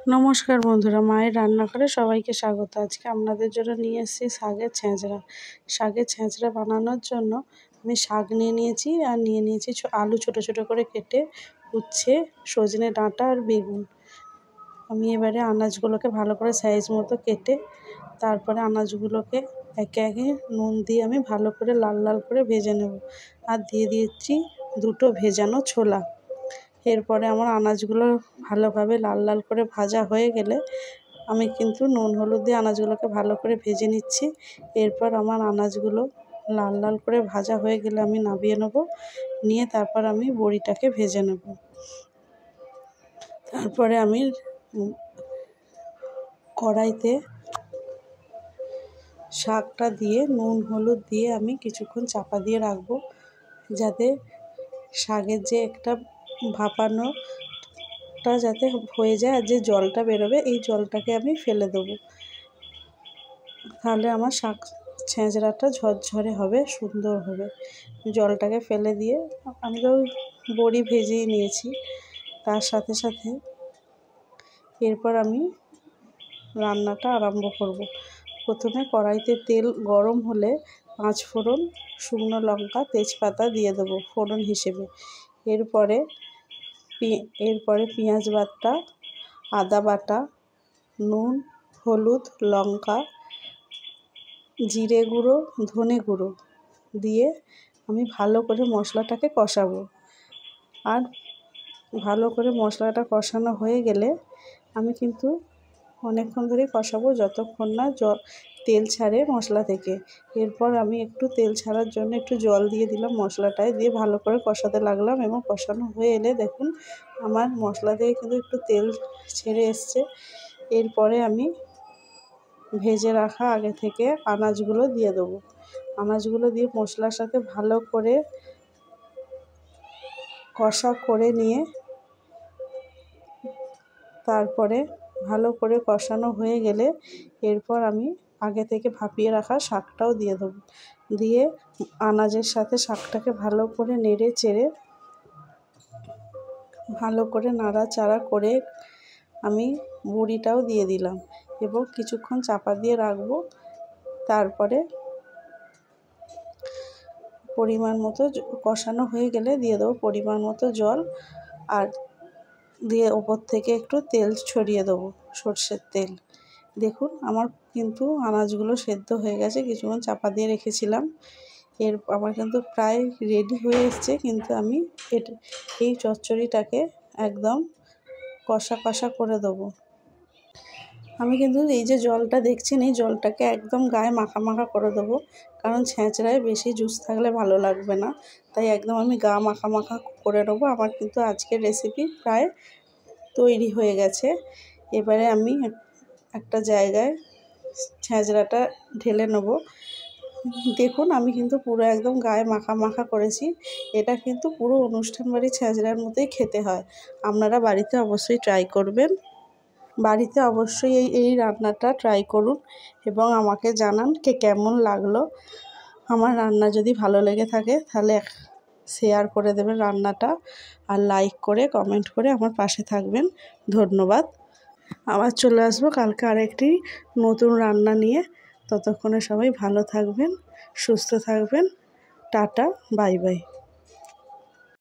নমস্কার বন্ধুরা, মায়ের রান্নাঘরে সবাইকে স্বাগত। আজকে আপনাদের জন্য নিয়ে এসেছি শাকের ছেঁচড়া। শাকের ছেঁচড়া বানানোর জন্য আমি শাক নিয়ে নিয়েছি আর নিয়ে নিয়েছি আলু ছোটো ছোটো করে কেটে, উচ্ছে, সজনে ডাঁটা আর বেগুন। আমি এবারে আনাজগুলোকে ভালো করে সাইজ মতো কেটে তারপরে আনাজগুলোকে একে একে নুন দিয়ে আমি ভালো করে লাল লাল করে ভেজে নেব। আর দিয়ে দিচ্ছি দুটো ভেজানো ছোলা। এরপরে আমার আনাজগুলো ভালোভাবে লাল লাল করে ভাজা হয়ে গেলে আমি কিন্তু নুন হলুদ দিয়ে আনাজগুলোকে ভালো করে ভেজে নিচ্ছি। এরপর আমার আনাজগুলো লাল লাল করে ভাজা হয়ে গেলে আমি নামিয়ে নেব। নিয়ে তারপর আমি বড়িটাকে ভেজে নেব। তারপরে আমি কড়াইতে শাকটা দিয়ে নুন হলুদ দিয়ে আমি কিছুক্ষণ চাপা দিয়ে রাখবো, যাতে শাকের যে একটা ভাপানোটা যাতে হয়ে যায় আর যে জলটা বেরোবে এই জলটাকে আমি ফেলে দেবো। তাহলে আমার শাক ছেঁচড়াটা ঝরঝরে হবে, সুন্দর হবে। জলটাকে ফেলে দিয়ে আমি তো বড়ি ভেজেই নিয়েছি। তার সাথে সাথে এরপর আমি রান্নাটা আরম্ভ করব। প্রথমে কড়াইতে তেল গরম হলে 5 ফোড়ন, শুকনো লঙ্কা, তেজপাতা দিয়ে দেবো ফোড়ন হিসেবে। এরপরে পেঁয়াজ বাটা, আদা বাটা, নুন, হলুদ, লঙ্কা, জিরে গুঁড়ো, ধনে গুঁড়ো দিয়ে আমি ভালো করে মশলাটাকে কষাবো। আর ভালো করে মশলাটা কষানো হয়ে গেলে আমি কিন্তু অনেকক্ষণ ধরে কষাবো, যতক্ষণ না তেল ছাড়ে মশলা থেকে। এরপর আমি একটু তেল ছাড়ার জন্য একটু জল দিয়ে দিলাম মশলাটায়, দিয়ে ভালো করে কষাতে লাগলাম। এবং কষানো হয়ে এলে দেখুন আমার মশলা থেকে কিন্তু একটু তেল ছেড়ে এসছে। এরপরে আমি ভেজে রাখা আগে থেকে আনাজগুলো দিয়ে দেবো। আনাজগুলো দিয়ে মশলার সাথে ভালো করে কষা করে নিয়ে তারপরে ভালো করে কষানো হয়ে গেলে এরপর আমি আগে থেকে ভাপিয়ে রাখা শাকটাও দিয়ে দেবো। দিয়ে আনাজের সাথে শাকটাকে ভালো করে নেড়ে চেড়ে ভালো করে নাড়াচাড়া করে আমি বড়িটাও দিয়ে দিলাম এবং কিছুক্ষণ চাপা দিয়ে রাখবো। তারপরে পরিমাণ মতো কষানো হয়ে গেলে দিয়ে দেবো পরিমাণ মতো জল, আর দিয়ে ওপর থেকে একটু তেল ছড়িয়ে দেবো, সর্ষের তেল। দেখুন আমার কিন্তু আনাজগুলো সেদ্ধ হয়ে গেছে, কিছুক্ষণ চাপা দিয়ে রেখেছিলাম। আমার কিন্তু প্রায় রেডি হয়ে এসছে। কিন্তু আমি এই চচ্চড়িটাকে একদম কষা কষা করে দেবো। আমি কিন্তু এই যে জলটা দেখছেন এই জলটাকে একদম গায়ে মাখা মাখা করে দেবো, কারণ ছেঁচড়ায় বেশি জুস থাকলে ভালো লাগবে না। তাই একদম আমি গা মাখা মাখা করে নেবো। আমার কিন্তু আজকের রেসিপি প্রায় তৈরি হয়ে গেছে। এবারে আমি একটা জায়গায় ছেঁচড়াটা ঢেলে নেবো। দেখুন আমি কিন্তু পুরো একদম গায়ে মাখা মাখা করেছি। এটা কিন্তু পুরো অনুষ্ঠান বাড়ির ছেঁচড়ার মতোই খেতে হয়। আপনারা বাড়িতে অবশ্যই ট্রাই করবেন। বাড়িতে অবশ্যই এই রান্নাটা ট্রাই করুন এবং আমাকে জানান কেমন লাগলো। আমার রান্না যদি ভালো লেগে থাকে তাহলে শেয়ার করে দেবেন রান্নাটা, আর লাইক করে কমেন্ট করে আমার পাশে থাকবেন। ধন্যবাদ। আবার চলে আসবো কালকে আরেকটি নতুন রান্না নিয়ে। ততক্ষণে সবাই ভালো থাকবেন, সুস্থ থাকবেন। Tata, bye bye.